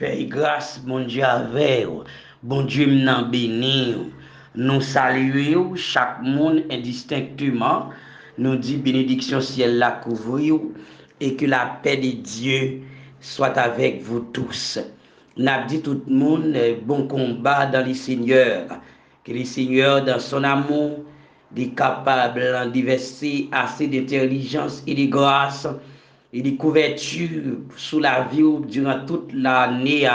Paix et grâce, bon Dieu avec vous. Bon Dieu m'en béni. Nous saluons chaque monde indistinctement. Nous dit bénédiction ciel la couvrir et que la paix de Dieu soit avec vous tous. N'a dit tout le monde bon combat dans les seigneurs. Que les seigneurs dans son amour est capable d'investir assez d'intelligence et de grâce et de couverture sous la vie durant toute l'année,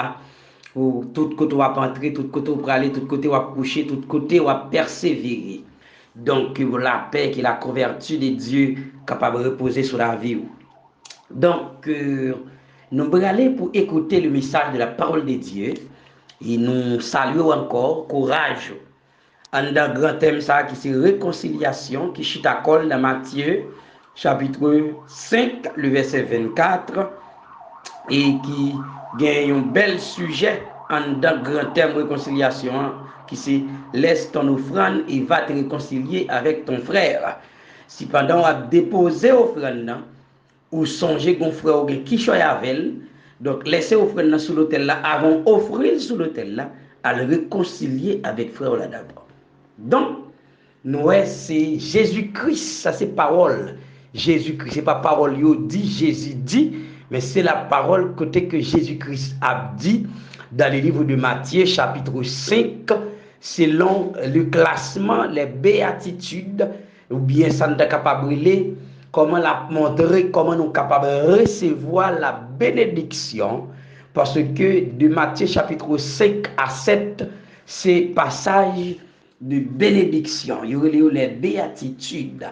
où tout côté va entrer, tout côté va aller, tout côté va coucher, tout côté va persévérer. Donc, la paix et la couverture de Dieu capable de reposer sur la vie. Donc, nous allons aller pour écouter le message de la parole de Dieu et nous saluons encore courage. Un grand thème ça qui c'est réconciliation qui chita à col dans Matthieu chapitre 5 le verset 24 et qui gagne un bel sujet en grand thème réconciliation qui c'est laisse ton offrande et va te réconcilier avec ton frère. Si pendant à déposer offrande ou songer qu'on frère qui choisit avec, donc laissez offrande sur l'autel là avant offrir sur l'autel là à le réconcilier avec frère là d'abord. Donc nous c'est Jésus-Christ, ça c'est parole. Jésus-Christ, c'est pas parole yo dit, Jésus dit, mais c'est la parole côté que Jésus-Christ a dit dans le livre de Matthieu chapitre 5 selon le classement les béatitudes ou bien ça nous est capable de comment la montrer comment nous sommes capables de recevoir la bénédiction parce que de Matthieu chapitre 5 à 7 c'est passage de bénédiction, il y a les béatitudes.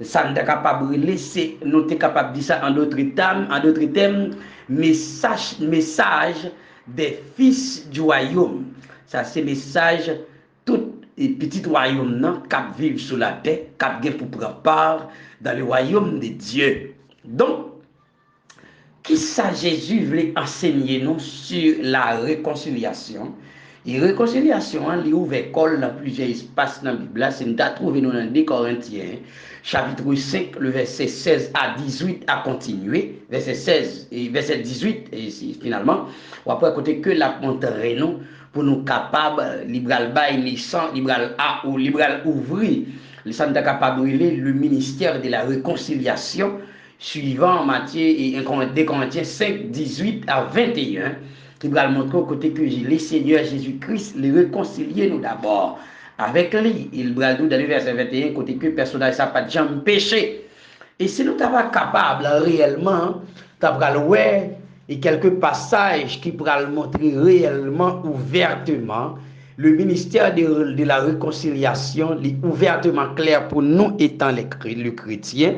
Ça nous est capable de laisser, nous sommes capables de dire ça en d'autres termes, message des fils du royaume. Ça c'est message tout les petits royaumes qui vivent sur la terre, qui pour prendre part dans le royaume de Dieu. Donc, qui ça Jésus voulait enseigner nous sur la réconciliation? Et réconciliation, il ouvre col dans plusieurs espaces dans la Bible. C'est nous trouvé dans 2 Corinthiens, chapitre 5, le verset 16 à 18 à continuer. Verset 16 et verset 18, et finalement, on va côté que la montrer nous pour nous capables, libéral bail, libéral A ou libéral ouvrir, le centre capable le ministère de la réconciliation, suivant Matthieu et 2 Corinthiens 5, 18 à 21. Qui va montrer au côté que le Seigneur Jésus-Christ les réconcilier nous d'abord avec lui. Il va nous dans le verset 21 côté que personne n'a pas de jamais péché. Et si nous sommes pas capables réellement, ouais et quelques passages qui pourraient montrer réellement ouvertement le ministère de la réconciliation, est ouvertement clair pour nous étant les chrétiens.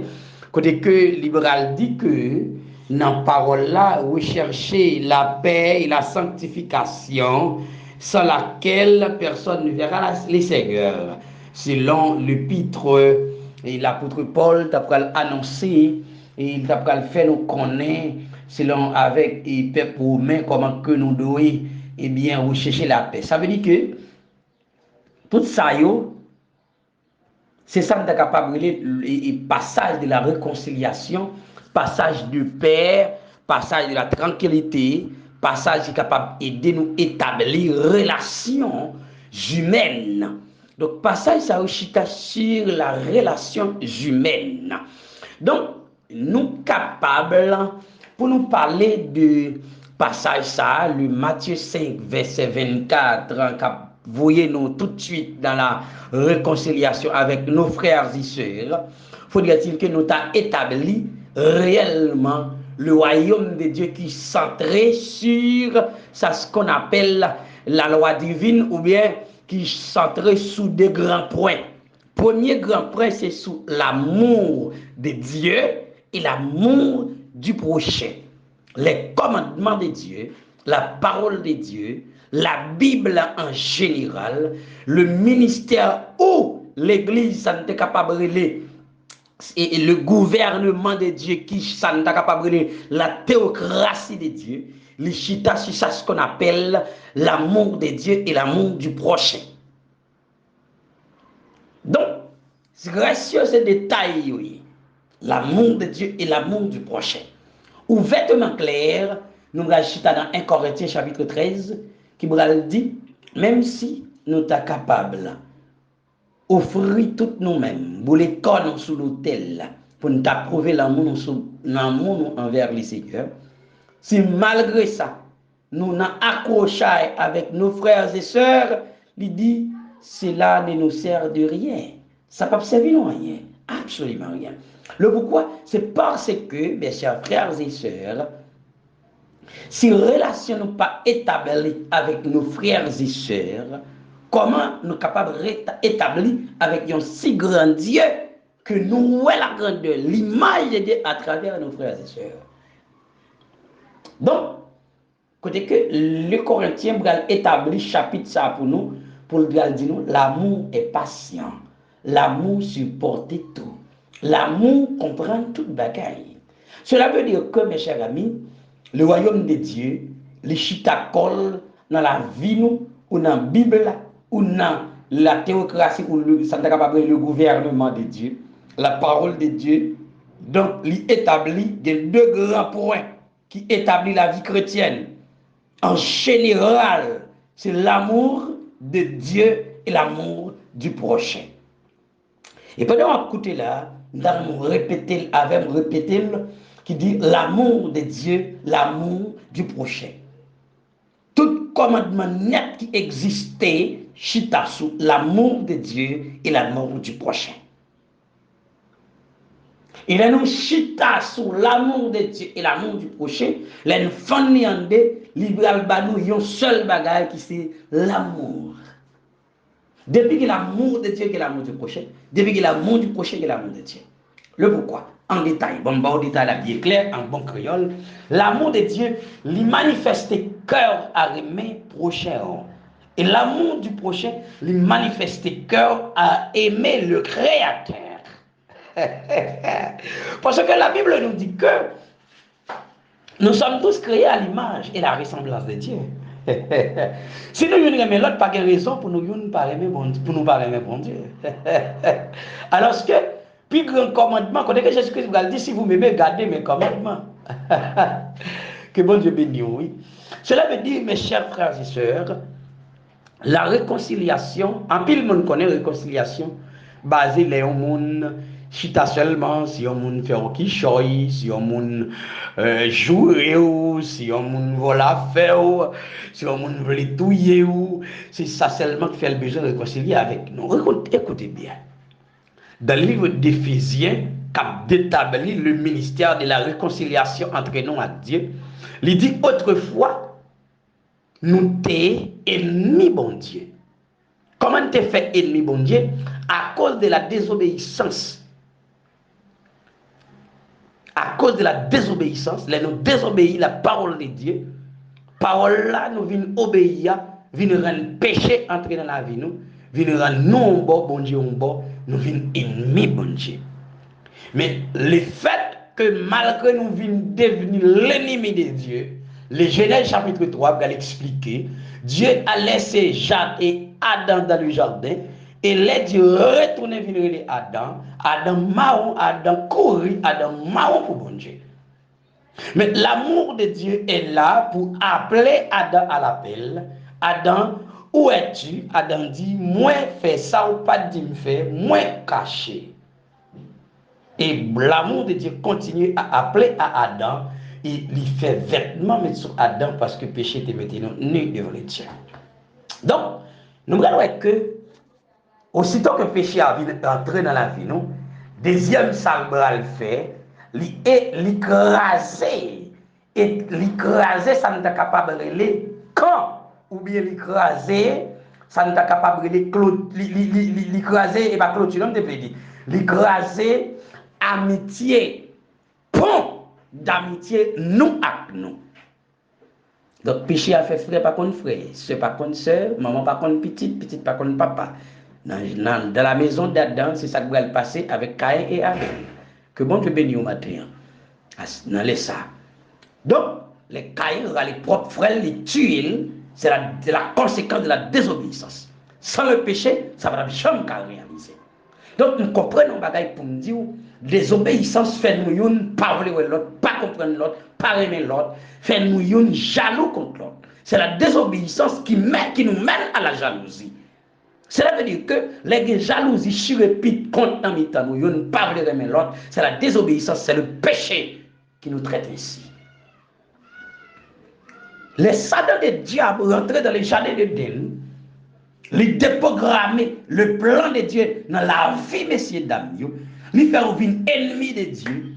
Côté que libéral dit que dans parole là, rechercher la paix et la sanctification sans laquelle personne ne verra les Seigneurs. Selon l'épître et l'apôtre Paul t'a annoncé et il t'a fait nous connaître selon avec les peuples romains comment que nous devons bien rechercher la paix. Ça veut dire que tout ça c'est ça que nous sommes capables de le passage de la réconciliation, passage de paix, passage de la tranquillité, passage qui est capable d'aider nous à établir relations humaines. Donc, passage ça chita sur la relation humaine. Donc, nous capables, pour nous parler de passage ça, le Matthieu 5, verset 24, voyez-nous tout de suite dans la réconciliation avec nos frères et sœurs, faudrait-il que nous avons établi réellement le royaume de Dieu qui est centré sur ça, ce qu'on appelle la loi divine ou bien qui est centré sur des grands points. Premier grand point, c'est sur l'amour de Dieu et l'amour du prochain. Les commandements de Dieu, la parole de Dieu, la Bible en général, le ministère où l'Église ça n'est capable de et le gouvernement de Dieu qui ça n'est capable de la théocratie de Dieu, les chita sur ça ce qu'on appelle l'amour de Dieu et l'amour du prochain. Donc, grâce à ces détails, oui, l'amour de Dieu et l'amour du prochain. Ouvertement clair, nous allons chita dans 1 Corinthiens chapitre 13, qui nous dit, même si nous sommes capables d'offrir tout nous-mêmes, pour les cornes sous l'autel, pour nous approuver l'amour envers les seigneurs, si malgré ça, nous n'en accrochons avec nos frères et sœurs, il dit, cela ne nous sert de rien. Ça ne peut servir de rien. Absolument rien. Le pourquoi, c'est parce que, mes chers frères et sœurs, si relation n'est pas établie avec nos frères et sœurs, comment nous sommes capables d'établir avec un si grand Dieu que nous voyons la grandeur, l'image de Dieu à travers nos frères et sœurs. Donc, côté que le Corinthien va établir chapitre ça pour nous, pour le dire nous, l'amour est patient, l'amour supporte tout, l'amour comprend toute bagaille. Cela veut dire que, mes chers amis, le royaume de Dieu, les chitakol dans la vie nous, ou dans la Bible, ou dans la théocratie, ou le gouvernement de Dieu, la parole de Dieu, donc, il établit des deux grands points qui établissent la vie chrétienne. En général, c'est l'amour de Dieu et l'amour du prochain. Et pendant écouter là, nous allons répéter, qui dit l'amour de Dieu, l'amour du prochain. Tout commandement net qui existait, chita sous l'amour de Dieu et l'amour du prochain. Il a nous chita sous l'amour de Dieu et l'amour du prochain, les faniande, libéral banou, yon seul bagage qui c'est l'amour. Depuis que l'amour de Dieu et l'amour du prochain, depuis que l'amour du prochain et l'amour de Dieu. Le pourquoi? En détail, bon détail là bien clair, en bon créole, l'amour de Dieu, lui manifeste cœur à aimer prochain. Et l'amour du prochain, lui manifeste cœur à aimer le Créateur. Parce que la Bible nous dit que nous sommes tous créés à l'image et la ressemblance de Dieu. Si nous aimons l'autre, pas de raison pour nous ne pas aimer bon Dieu. Alors que, puis grand commandement, quand Jésus-Christ vous dit, si vous m'aimez, gardez mes commandements. Que bon Dieu bénisse, oui. Cela veut dire, mes chers frères et sœurs, la réconciliation, en pile monde connaît réconciliation, basée sur le monde. Chita seulement, si on moun fait qui choy, si on moun jouer, si on moun vola faire, si on moun veut touiller, c'est ça seulement qui fait le besoin de réconcilier avec nous. Écoutez bien. Dans le livre d'Éphésiens, qui établit le ministère de la réconciliation entre nous et Dieu, il dit autrefois, nous t'es ennemis bon Dieu. Comment t'es fait ennemi bon Dieu? À cause de la désobéissance. À cause de la désobéissance, nous désobéissons la parole de Dieu. Parole là, nous venons obéir, venons rendre péché entrer dans la vie, nous venons rendre nous bon Dieu, nous venons ennemis bon Dieu. Mais le fait que malgré nous venons devenir l'ennemi de Dieu, le Genèse chapitre 3 va l'expliquer. Dieu a laissé Jacques et Adam dans le jardin. Et les dieux retournent venir Adam, Adam marron, Adam courir, Adam marron pour bon Dieu. Mais l'amour de Dieu est là pour appeler Adam à l'appel. Adam, où es-tu? Adam dit, moi fais ça ou pas dit me faire, moi caché. Et l'amour de Dieu continue à appeler à Adam. Et il fait vêtement mettre sur Adam parce que le péché était maintenant nu devant les dieux. Donc, nous regardons que aussitôt que le péché a entré dans la vie, nous, deuxième salbral fait, l'écraser. Et l'écraser, ça n'est pas capable de les quand, ou bien l'écraser, ça n'est pas capable de l'écraser, et pas clôture, on te peut dire. L'écraser, amitié, pont d'amitié, nous avec nous. Donc, péché a fait frère par contre frère, soeur par contre soeur, maman par contre petite, petite par contre papa. Dans la maison d'Adam, c'est ça qui va le passer avec Caïn et Abel. Que bon Dieu bénisse au matin. Dans les ça. Donc, les Caïn, les propres frères, les tuer, c'est la conséquence de la désobéissance. Sans le péché, ça ne va jamais réaliser. Donc, nous comprenons bagaille pour nous dire, Désobéissance fait nous yon pas vouloir l'autre, pas comprendre l'autre, pas aimer l'autre, fait nous yon jaloux contre l'autre. C'est la désobéissance qui nous mène à la jalousie. Cela veut dire que les jalousies surépite contre un mitan nous yon pas vouloir aimer l'autre, c'est la désobéissance, c'est le péché qui nous traite ainsi. Les Satan de diable rentrent dans les jardins de Dieu, les déprogrammer le plan de Dieu dans la vie, messieurs, dames, les faire venir ennemis de Dieu,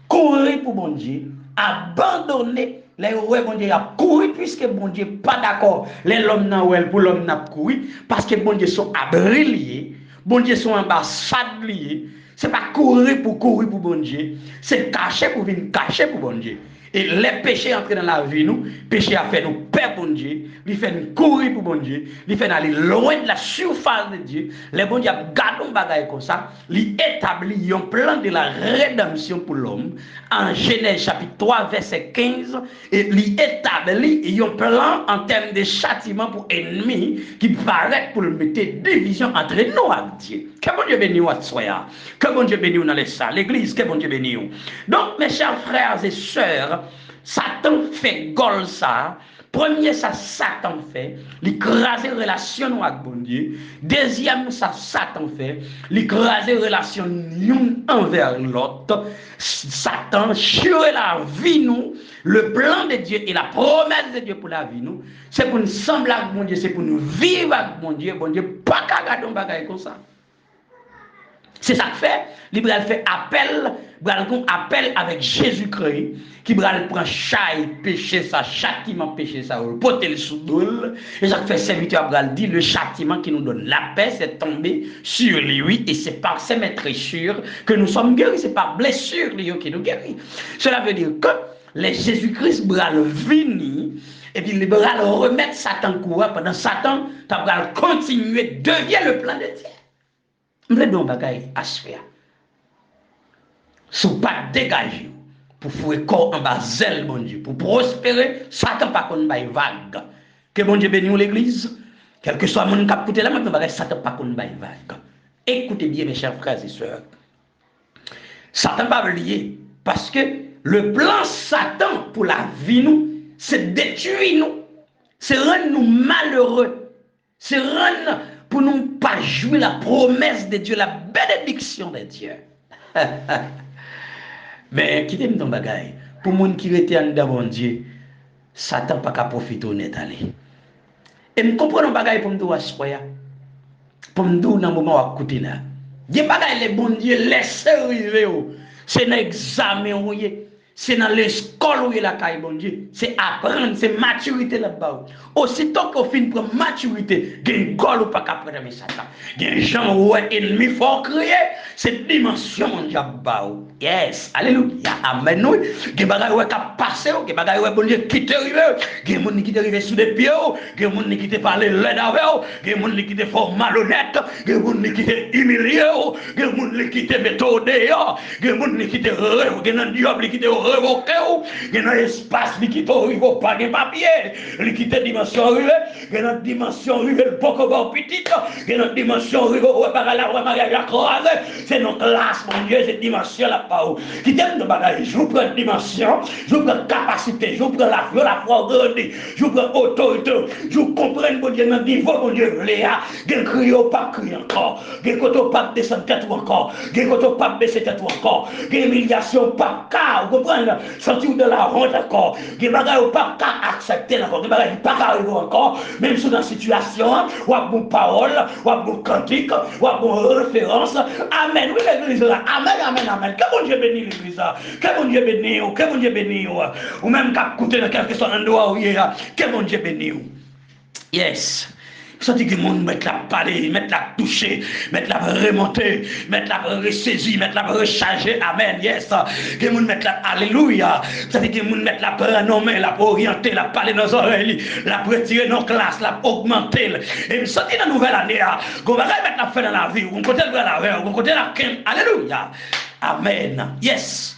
courir pour bon Dieu, abandonner les ouais bon Dieu, a courir puisque bon Dieu pas d'accord, les l'homme n'a ouais pour l'homme n'a courir, parce que bon Dieu sont abris liés, bon Dieu sont ambassades liées, c'est pas courir pour bon Dieu, c'est cacher pour venir cacher pour bon Dieu. Et les péchés entrent dans la vie, nous, péché a fait nous perdre bon Dieu, il fait nous courir pour bon Dieu, il fait nous aller loin de la surface de Dieu. Les bon Dieu a gardé un bagage comme ça, il établit un plan de la rédemption pour l'homme, en Genèse chapitre 3, verset 15, et il établit un plan en termes de châtiment pour ennemis qui paraît pour le mettre division entre nous et Dieu. Que bon Dieu bénisse à soi, que bon Dieu bénisse dans les salles, l'église, que bon Dieu bénisse. Donc, mes chers frères et sœurs, Satan fait gol ça. Premier, ça Satan fait, l'écraser relation avec bon Dieu. Deuxième, ça Satan fait, l'écraser relation l'un envers l'autre. Satan sur la vie nous, le plan de Dieu et la promesse de Dieu pour la vie nous, c'est pour nous sembler avec bon Dieu, c'est pour nous vivre avec bon Dieu. Bon Dieu, pas qu'à garder un bagage comme ça. C'est ça que fait, il fait appel avec Jésus-Christ, qui prend chaille, péché ça, châtiment, péché ça, porter le sous-doule. Et ça fait serviteur dit le châtiment qui nous donne la paix, c'est tombé sur lui, et c'est par ses maîtressures que nous sommes guéris, c'est par blessure qui nous guérit. Cela veut dire que les Jésus-Christ bral venir, et puis il bral remettre Satan courant pendant Satan, bral continuer, devient le plan de Dieu. Je vais donner un bagage à se faire. Si vous pas dégager pour faire corps en bas zèle, bon Dieu, pour prospérer, Satan pas qu'on baille vague. Que bon Dieu bénisse l'église. Quel que soit mon cap côté là, maintenant bagage Satan pas qu'on baille vague. Écoutez bien mes chers frères et sœurs. Satan pas lié parce que le plan Satan pour la vie nous, c'est détruire nous, c'est rendre nous malheureux, c'est rendre pour nous pas jouer la promesse de Dieu, la bénédiction de Dieu. Mais quittez-moi ton bagaille. Pour les gens qui étaient en dedans, bon Dieu, Satan n'a pas profiter honnête aller. Et je comprends un bagaille pour me dire à pour me dire dans le moment où je suis là. Les bagailles, les bon Dieu, laissez arriver. C'est un examen. C'est dans l'école où il a caille, bon Dieu. C'est apprendre, c'est maturité là-bas. Aussitôt qu'on finit pour maturité, il y a une gueule ou pas qu'à prendre mes Satan. Il y a des gens où l'ennemi faut crier. Cette dimension, mon Dieu, yes, alléluia, amen. Il y a des gens qui passé, il y a des gens qui quittent arrivé, il y a des gens qui arrivent sous des pieds, il y a des gens qui parlent l'aide avec, il y a des gens qui font malhonnête, il y a des gens qui humilié, il y a des gens qui méthode, il y a des gens qui rêvent, il y a des diables qui révoqué, il y a un espace qui arrive pas de papier, qui est dimension arrivée, il y a une dimension arrivée, le beaucoup petit, il y a une dimension arrivée, par la mariage à croiser, c'est notre classe, mon Dieu, cette dimension-là, qui t'aime de bagaille, je vous prends une dimension, je vous prends capacité, je vous prends la foi grandie, je vous prends autorité, je vous comprends, mon Dieu, dans le niveau, mon Dieu, Léa, il crie au pas crier encore, il n'y a pas descendre tête ou encore, il n'y a pas baisser tête ou encore, il y a humiliation, pas cas, vous comprenez, sentir de la honte encore, il y a bagaille pas cas accepter encore, il y a bagaille pas arriver encore, même si dans la situation, ou à bon parole, ou à bon cantique, ou à bon référence, amen, oui, l'église là, amen, amen, amen, que bon Dieu bénisse l'église là, que bon Dieu bénisse, que bon Dieu bénisse, ou même qu'à côté de quelque chose en dehors, que bon Dieu bénisse, yes. Ça dit que le monde mettre la parler, mettre la toucher, mettre la remonter, mettre la ressaisir, mettre la recharger, amen, yes. Que le monde mettre la alléluia. Ça dit que le monde mettre la prénommer, la orienter, la parler dans les oreilles, la retirer dans la classe, la augmenter. Et me sentir dans la nouvelle année, qu'on va mettre la fin dans la vie, on côté la verre, on côté la quinte, alléluia. Amen, yes.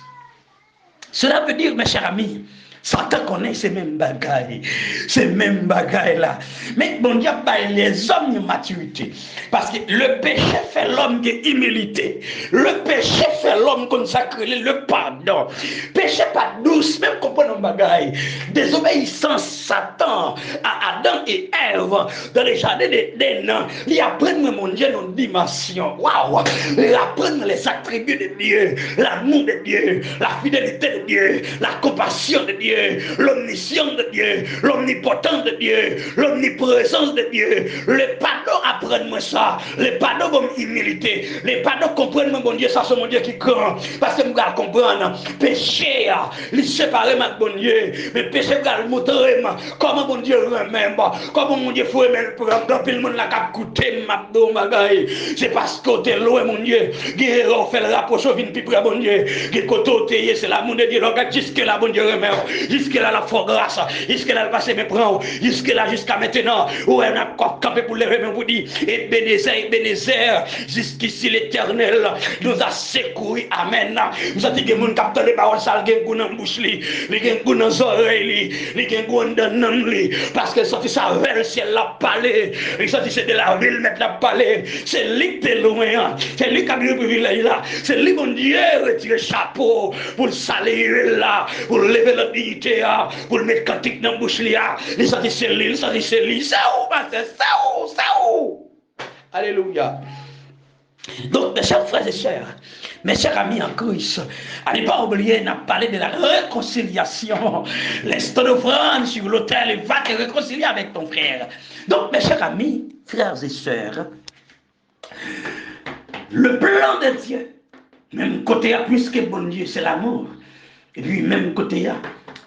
Cela veut dire, mes chers amis, Satan connaît ces mêmes bagailles. Ces mêmes bagailles là. Mais bon Dieu parle les hommes de maturité. Parce que le péché fait l'homme de humilité. Le péché fait l'homme consacré, le pardon. Péché pas douce, même comprendre bagaille. Désobéissance Satan à Adam et Ève dans les jardins d'Éden. Ils apprennent mon Dieu dans une dimension. Waouh! Ils apprennent les attributs de Dieu, l'amour de Dieu, la fidélité de Dieu, la compassion de Dieu, l'omniscience de Dieu, l'omnipotence de Dieu, l'omniprésence de Dieu. Le pardon apprennent-moi ça. Le pardon comme humilité. Le pardon comprennent mon Dieu, ça c'est mon Dieu qui grand. Parce que je dois comprendre, péché, il séparer ma bon Dieu. Mais péché, je dois montrer comment mon Dieu même, comment mon Dieu faut aimer le programme. Dans le monde la cap coûter ma bagaille. C'est parce que t'es loin mon Dieu. Guerre fait le rapproche au vin plus près mon Dieu. Que côté c'est l'amour de Dieu. Donc jusque là mon Dieu remet. Jusque là la foi grâce. Jusque là le passé me prend. Jusque là jusqu'à maintenant. Ouais on a campé pour lever mais vous dit Ebenezer jusqu'ici l'Éternel nous a secouru. Amen. Nous avons dit que mon capteur les paroles sales gen goût dans bouche li, li gen goût dans oreilles li gen goût dans nom li parce que sorti ça vers ciel la parler. Il sorti c'est de la ville mettre la parler. C'est lui qui est loin. C'est lui qui a le privilège là. C'est lui mon Dieu retire chapeau pour le saluer là, pour lever la dignité pour le mettre cantique dans bouche li. Il sorti c'est lui, il sorti c'est lui. Ça où. Alléluia. Donc, mes chers frères et sœurs, mes chers amis en Christ, à ne pas oublier, on a parlé de la réconciliation. Laisse ton offrande sur l'autel et va te réconcilier avec ton frère. Donc, mes chers amis, frères et sœurs, le plan de Dieu, même côté à plus que bon Dieu, c'est l'amour. Et puis, même côté à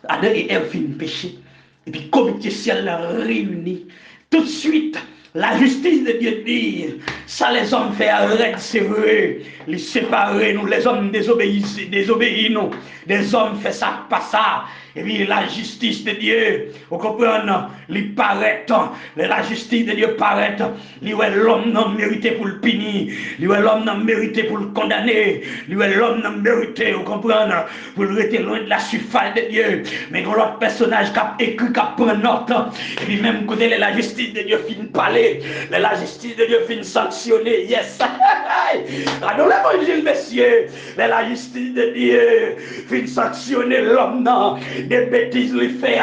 Adam et Ève finissent péché. Et puis, comité ciel l'a réuni. Tout de suite, la justice de Dieu dit, ça les hommes fait arrêter, c'est vrai, les séparer, nous les hommes désobéissent, nous, des hommes fait ça, pas ça. Et puis la justice de Dieu, vous comprenez, il paraît, la justice de Dieu paraît, l'homme n'a mérité pour le punir, l'homme n'a mérité pour le condamner, l'homme n'a mérité, vous comprenez, pour le rester loin de la surface de Dieu. Mais quand l'autre personnage qui a écrit, qui a pris note, et puis même côté la justice de Dieu finit parler, la justice de Dieu finit sanctionner, yes. Dans l'évangile, messieurs, la justice de Dieu finit sanctionner l'homme, non. Des bêtises lui fait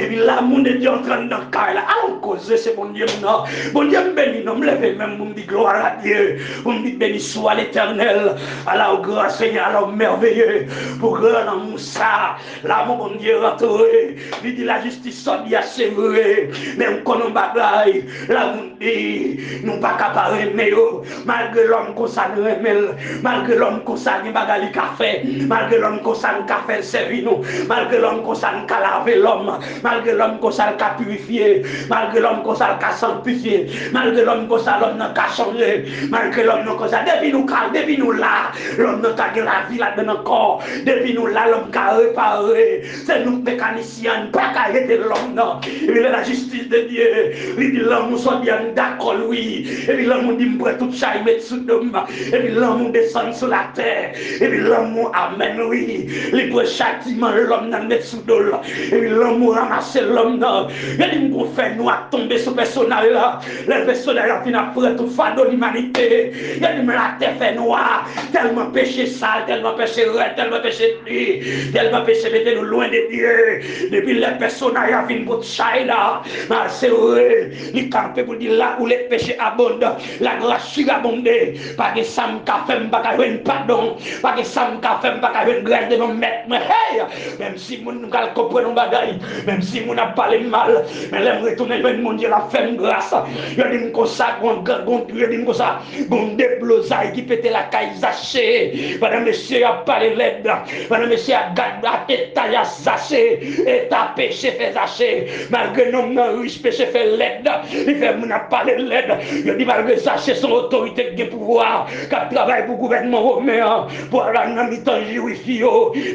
et puis l'amour de Dieu en train de cailler là à causer c'est mon Dieu non mon Dieu me bénit non me lève même pour me dire gloire à Dieu pour me dire béni soit l'Éternel alors grâce Seigneur alors merveilleux pour grand Moussa l'amour mon Dieu rentré il dit la justice soit bien c'est vrai même quand on bagaille l'amour dit nous pas capable mais malgré l'homme qu'on ça malgré l'homme qu'on ça ni bagaille café malgré l'homme qu'on ça café servi nous malgré l'homme qu'on s'en a lavé l'homme, malgré l'homme qu'on s'en a purifié, malgré l'homme qu'on s'en a sanctifié, malgré l'homme qu'on s'en a changé, malgré l'homme qu'on s'en a depuis nous là, l'homme n'a pas la vie là-dedans encore, depuis nous là, l'homme qui a réparé, c'est nous mécaniciens, pas qu'à aider l'homme, non. Et puis la justice de Dieu, il dit l'homme soit bien d'accord, oui, et puis l'homme dit m'prêt tout ça, il met sous l'homme, et puis l'homme descend sur la terre, et puis l'homme amen, oui, il peut châtiment l'homme dans le sous l'eau et puis l'homme ramasse l'homme dans il dit qu'on fait nous à tomber sur personnel là le personnel a fini après tout fado l'humanité il dit mais la terre fait noir tellement péché sale tellement péché red tellement péché nuit tellement péché mettre nous loin de Dieu depuis le personnel a fini pour China mais c'est vrai il campé pour dire là où les péchés abondent la grâce surabonde pas que ça me fait pas qu'à pardon pas que ça me fait pas qu'à grâce de mon maître hey même si mon nous comprendre bagaille même si mon a parlé mal mais l'aime retourner vers mon Dieu la femme grâce il dit comme ça gon dit comme ça gon déblosaille qui pète la caille zaché madame monsieur a parlé l'aide madame monsieur a gardé état ya zaché état péché fait zaché malgré non riche péché fait l'aide il fait mon a parlé l'aide il dit malgré zaché son autorité de pouvoir qui travaille pour gouvernement romain pour la mi-temps juif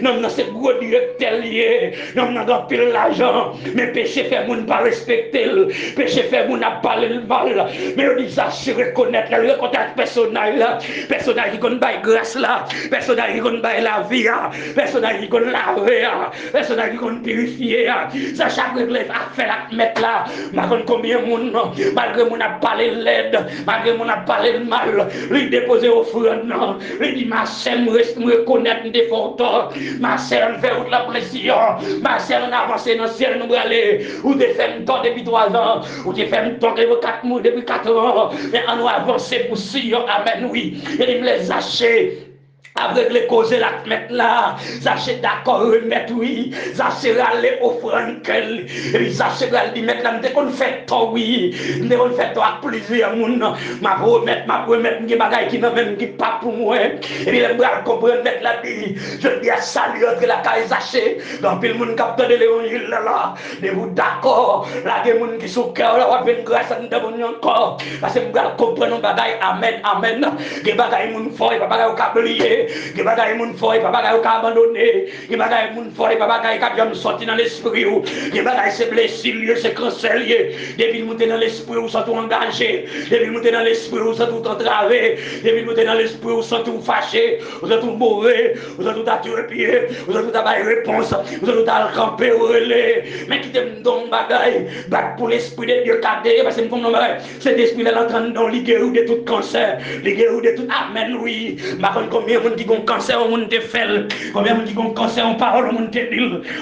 non c'est gros directeur lié non n'a pas pile l'argent mais péché fait moun pas respecter mal. Péché fait mon a parlé le mal. Mais on dit ça, c'est reconnaître, reconnaître personnage là. Personnage qui connaît grâce là. Personnage qui connaît la vie là. Personnage qui connaît laver là. Personnage qui connaît purifier là. Ça, chaque réglé a fait la mettre là. Malgré combien de monde, malgré mon a parlé l'aide, malgré mon a parlé le mal, lui déposer offrande, lui dit ma sœur me reconnaître des photos, ma sœur fait la pression, ma sœur on avance dans le ciel nous aller, ou te fait un temps depuis 3 ans, ou te fait un temps depuis 4 mois, depuis 4 ans, mais on va avancer pour 6 ans, amen, oui, et il me les acheter. Avec les causes la mettre là, ça c'est d'accord remettre oui, ça c'est aller offrande qu'elle, et puis ça c'est aller mettre là, dès qu'on fait toi oui, dès qu'on fait toi plusieurs monde, ma remettre des bagailles qui n'ont même pas pour moi, et puis les bras comprendre mettre la vie, je dis à saluer entre la caille sachet, dans le monde capteur de l'évangile là, de vous d'accord, là des monde qui sont cœur là, on fait grâce à nous devons encore, parce que vous comprendre nos bagailles, amen, amen, des bagailles mon fort, pas bagailles au câblier. Qui bagaille moun foy pas bagaille au abandonné qui bagaille moun foy pas bagaille qui jamais sorti dans l'esprit ou qui bagaille c'est blessure c'est cancer lié depuis monter dans l'esprit ou sans tout engagé depuis monter dans l'esprit ou sans tout entraver depuis monter dans l'esprit ou sans tout fâcher ou sans tout bourrer ou sans tout attirer pied ou sans tout avoir réponse ou sans tout camper ou relais mais qui te donne bagaille bat pour l'esprit de Dieu cadé parce que comme non cet esprit là l'entraîne dans les guerres de tout cancer les guerres de tout amen oui ma combien qui ont cancer au monde te fait combien qui ont cancer en parole au monde te dit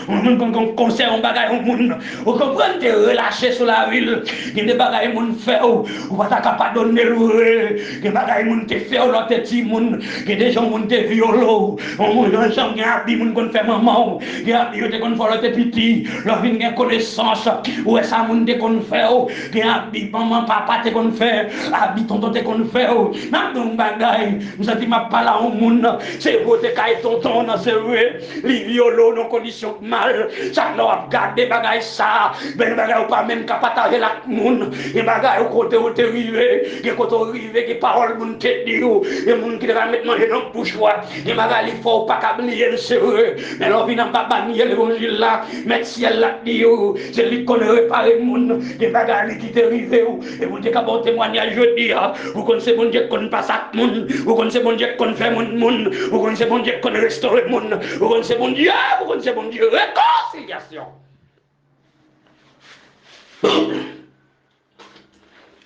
on ont cancer en bagaille au monde on comprend te relâcher sur la ville qui des bagaille monde fait ou pas capable donner le que bagaille monde te fait l'autre petit monde que des gens monde te violo on monde gens qui a dit monde qu'on fait maman qui a dit te qu'on fait l'autre petit leur vinn gain connaissance ou ça monde te qu'on fait qui a dit maman papa te qu'on fait habite tonton te qu'on fait n'a donc bagaille nous a dit ma pas là au monde c'est voter caille tonton dans c'est vrai les violo dans condition mal ça leur garder bagaille ça ben bagaille pas même capable partager la monde et bagaille au côté où te rivé que côté rivé que parole monde te dit et monde qui va mettre manger dans bouche et bagaille il faut pas oublier c'est vrai mais leur vient pas bannir l'évangile là mettre ciel là dit c'est lui qu'on réparer monde et bagaille qui te rivé et vous te capable témoignage je dis vous connaissez bon Dieu qu'on passe à monde vous connaissez bon Dieu qu'on fait monde vous connaissez bon Dieu qu'on restaure le monde vous connaissez bon Dieu réconciliation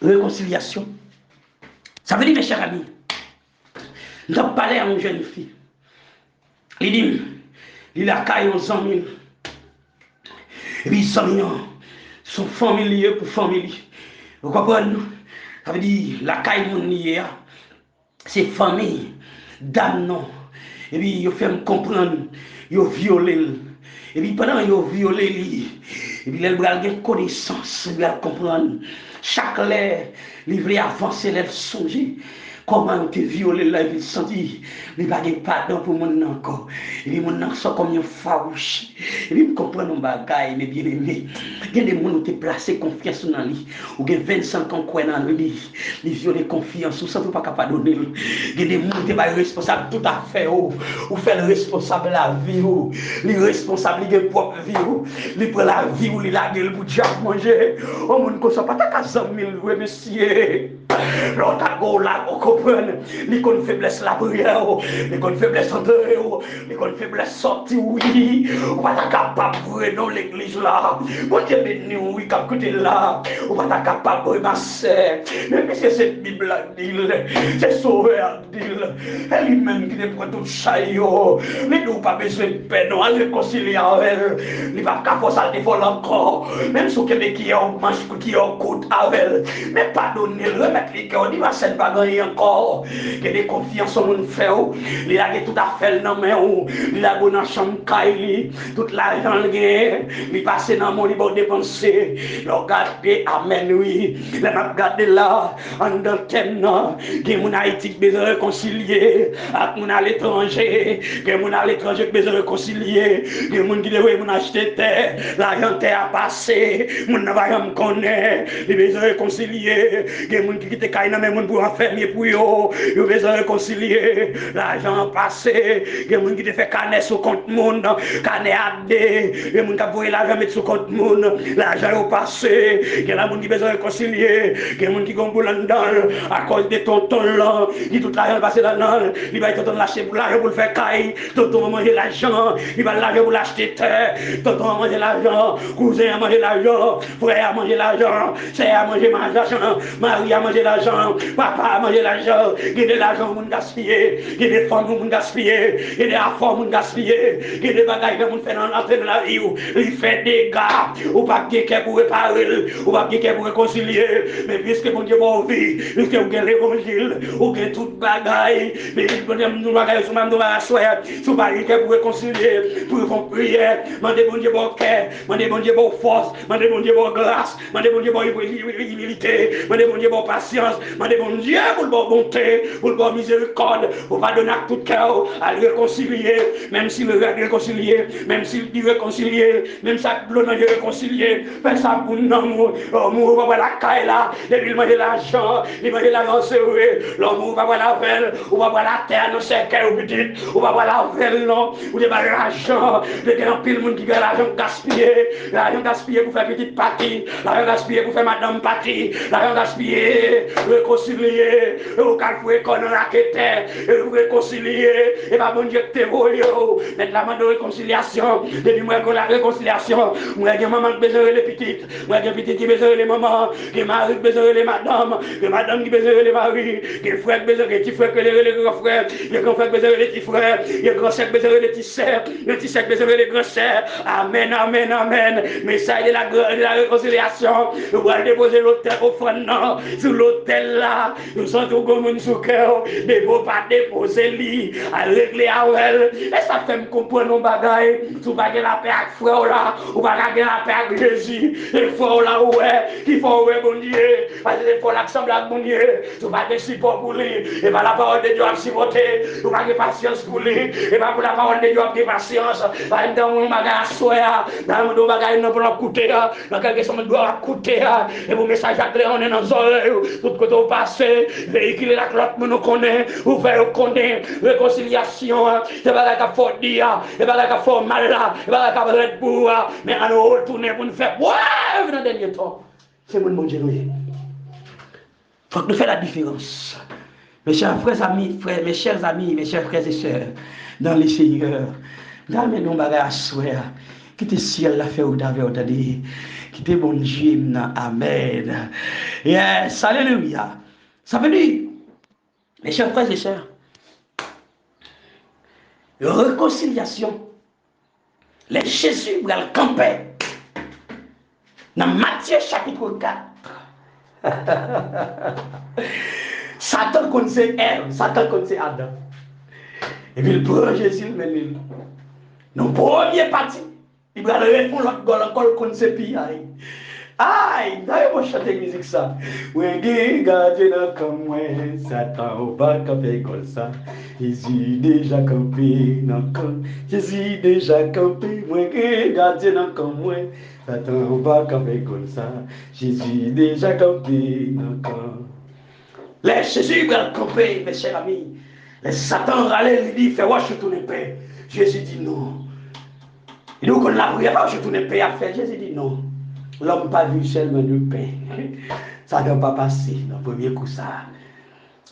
réconciliation ça veut dire mes chers amis nous avons parlé à une jeune fille il dit il a caillé aux amis et puis les amis sont familiers pour famille vous comprenez ça veut dire la caille mon lié c'est famille dame non et puis il fait me comprendre il violé et puis pendant il violé lui et puis il a une connaissance il va comprendre chaque l'air il veut avancer il songer comment on te violé là il sentit il va pas pardon pour mon encore et puis mon encore sont comme un farouche et puis comprendre nos bagailles mes bien-aimés il y a des gens qui te placé confiance dans lui ou gen 25 ans quoi dans lui il violé confiance ou ça pas capable donner il y a des gens qui sont responsables tout à fait ou fait le responsable la vie ou les responsables de propre vie ou il prend la vie ou il la gueule pour déjà manger au monde comme ça pas ta 100 000 monsieur l'autre go là comprendre les qu'on faiblesse la prière les qu'on faiblesse entrer les qu'on faiblesse sortir oui on pas capable dans l'église là bon Dieu béni oui quand côté là on pas capable ma sœur même si cette Bible là dit c'est sauveur dit elle lui-même qui prend tout ça yo mais nous pas besoin de peine on réconcilier avec il va pas forcer de vol encore même si quelqu'un qui en manche qui en côte avec mais pardonner remettre les cœurs dit va cette pas gagner encore que des confiance au monde fait il a tout à fait dans main il a dans chambre caille toute l'argent il passe dans mon libre dépenser regarder amen oui les m'a regarder là en dans thème que mon Haïti besoin réconcilier avec mon à l'étranger que mon à l'étranger besoin réconcilier que mon qui devait mon acheter terre l'argent terre a passé mon va me connaître il besoin réconcilier que mon qui quitte caille dans mon pour enfermer pour yo besoin de réconcilier. L'argent passé, il y a des gens qui te fait canet sur compte monde, canet adé, il y a des gens qui ont l'argent mettre sur compte monde, l'argent est passé, il y a des gens qui besoin de réconcilier, il y a des gens qui ont boulot dedans, à cause de tonton là, il tout l'argent passé là-dedans, il va tonton lâcher pour l'argent pour le faire caille, tonton va manger l'argent, il va l'argent pour l'acheter terre, tonton va manger l'argent, cousin a manger l'argent, frère a manger l'argent, sœur a manger l'argent, mari a manger l'argent, papa a manger l'argent, il y a de l'argent pour gaspiller, il y a des femmes pour gaspiller, il y a des affaires pour gaspiller, il y a des bagages pour faire dans l'entrée de la vie, il fait des gars, ou pas quelqu'un pour réparer, ou pas quelqu'un pour réconcilier, mais puisque mon Dieu va vie, puisque vous avez l'évangile, vous avez toute bagaille, mais vous avez nous bagaille sur nous va asseoir, sur pas quelqu'un pour réconcilier, pour faire prière, demandez mon Dieu pour cœur, demandez mon Dieu pour force, demandez mon Dieu pour grâce, demandez mon Dieu pour humilité, demandez mon Dieu pour patience, demandez mon Dieu pour la bonté, pour la miséricorde, pour pardonner à tout cœur, à le réconcilier, même s'il veut réconcilier, même s'il dit réconcilier, même ça l'on a réconcilier, fais ça pour nous, l'amour va voir la caille là, il mange l'argent, il mange l'argent serré, l'amour va voir la velle, ou va voir la terre, non c'est qu'elle ou petit, ou va voir la velle, non, ou de voir l'argent, de qu'il pile monde qui gagne l'argent gaspillé pour faire petite partie, l'argent gaspillé pour faire madame partie, l'argent gaspillé, réconcilier, au calfou école la quête, réconcilier, et pas bon Dieu que t'es volé, mettre la main de réconciliation, depuis moi que la réconciliation, moi j'ai maman qui besoin les petites, moi j'ai petite qui besoin les mamans, qui mari qui besoin les madames, que madame qui besoin les maris, que frère qui besoin les petits frères, que les grands frères, les grands frères qui besoin les petits frères, les grands sœurs qui besoin les petits sœurs, les petits sœurs qui besoin les grands sœurs. Amen, amen, amen. Message de la réconciliation. Nous allons déposer l'autel offrande sur l'autel là. Nous sommes tout comme une sous cœur. Mais vous pas déposer lui à régler à elle. Et ça fait me comprendre nos bagailles. Tu vas la paix avec frère là. Ou pas la paix avec Jésus. Et frère là où est. Qui faut ouais bon Dieu. Parce que il faut l'accent avec bon Dieu. Tu vas des support pour lui. Et pas la parole de Dieu à supporter. Tu vas de patience pour lui. Et pas pour la parole de Dieu à de patience. Pas dans mon bagage soya. Dans mon bagage non pour coûter. Dans quelque chose doit coûter. Et vos messages à clé on est dans les oreilles. Tout côté au passé. Véhiculer la clotte nous connaît. Ou faire connaître. Réconciliation. C'est pas la faut dire. C'est pas la faut mal là. C'est pas la red pour. Mais à nous retourner pour nous faire. Ouais, dans le dernier temps. C'est mon Dieu. Il faut que nous fassions la différence. Mes chers frères amis, mes chers amis, mes chers frères et sœurs, dans les Seigneurs, dans mes noms bagages à souhait, qui te ciel la fait ou d'avait entendu, qui te bon Dieu, amen. Yes, alléluia. Ça veut dire, mes chers frères et sœurs, réconciliation, les Jésus va le camper dans Matthieu chapitre 4. Satan connaissait Ève, Satan connaissait Adam. Et puis le prend Jésus, mais dans le premier parti, il va répondre l'autre gars encore connaissait pire. Aïe, d'ailleurs, moi chanter musique ça. Ouais, gardez comme moi, Satan au bas campé comme ça. Jésus déjà campé dans le camp. Jésus déjà campé, moi, gardez comme moi. Satan au bas campé comme ça. Jésus déjà campé dans le camp. Les Jésus va camper, mes chers amis. Les Satan râlait, il dit, fais voir je tourne paix. Jésus dit non. Il dit qu'on l'a prière, je tourne paix à faire. Jésus dit non. L'homme pas vu seulement de paix. Ça ne doit pas passer dans le premier coup ça.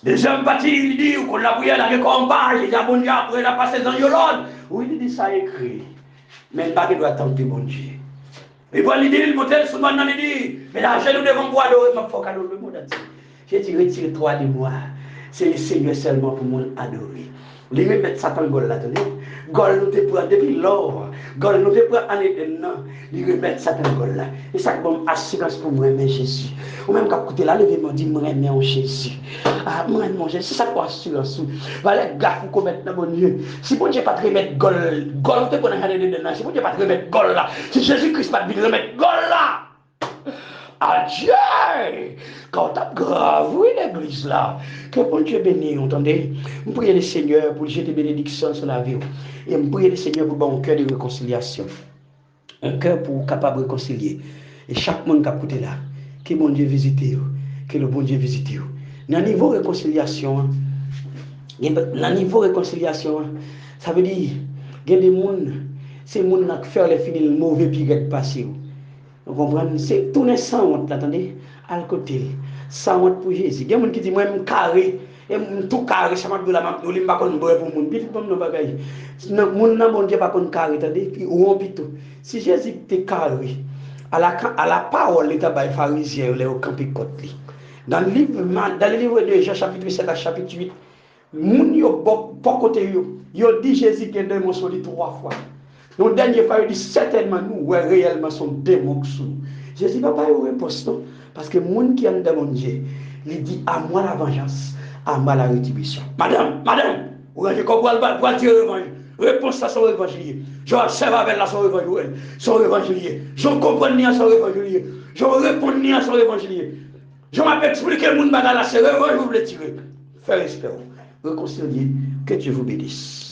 Deuxième partie, il dit qu'on l'a prière, la combat, il dit bon Dieu, après il a passé dans Yolande. Oui, il dit ça écrit. Mais pas qu'il doit tenter bon Dieu. Et puis il dit, il monte sur moi, il dit, mais l'argent nous devons boire de ma faut le monde a dit. J'ai dit, retire-toi de moi. C'est le Seigneur seulement pour mon adorer. Les remettre Satan gol là, gol nous te prend depuis l'or, gol nous te prend en éternel, les remettre Satan gol là. Et ça bon assurance pour moi, mais Jésus. Ou même quand côté là, levez-moi dit moi mais en Jésus. Ah moi mon Jésus, c'est ça quoi assurance. Voilà gaffe pour commettre dans bon Dieu. Si bon Dieu pas te remettre gol, gol te prend en éternel. Si bon Dieu pas te remettre gol là, si Jésus-Christ pas te remettre gol là. Adieu! Quand tu as gravé l'église là, que bon Dieu bénisse, entendez? Je prie le Seigneur pour jeter bénédiction sur la vie. Et je prie le Seigneur pour avoir un cœur de réconciliation. Un cœur pour capable de réconcilier. Et chaque monde qui a écouté là, que bon Dieu visite, que le bon Dieu visite. Dans niveau réconciliation, dans niveau réconciliation, ça veut dire il y a des gens, c'est les gens qui font les finir le mauvais piquet passé. Vous comprenez? C'est tout sans honte, attendez, à côté. Sans honte pour Jésus. Il y a des gens qui disent, moi, je suis carré, et je tout carré, ça m'a dit, je ne suis pas pour mon but, je ne bagaille. Mon nom, mon Dieu, pas qu'on carré, attendez, puis ou on pito. Si Jésus était carré, à la parole, l'État des pharisiens, il est au campé côté. Dans le livre de Jean, chapitre 7 à chapitre 8, moun yo pas côté yo dit Jésus qui est démon sur lui 3 fois. Donc dernier fois il dit certainement nous ouais réellement son démon sous nous. Jésus n'a pas eu réponse non parce que moun qui a demandé il dit à moi la vengeance, à moi la rétribution. Madame, vous avez compris pour tirer revanche. Réponse ça son évangile. Je observe avec la son évangile, son évangile. Je comprends ni à son évangile. Je réponds ni à son évangile. Je m'appelle expliquer le monde bagala c'est revanche vous voulez tirer. Faire espérance. Réconcilier, que Dieu vous bénisse.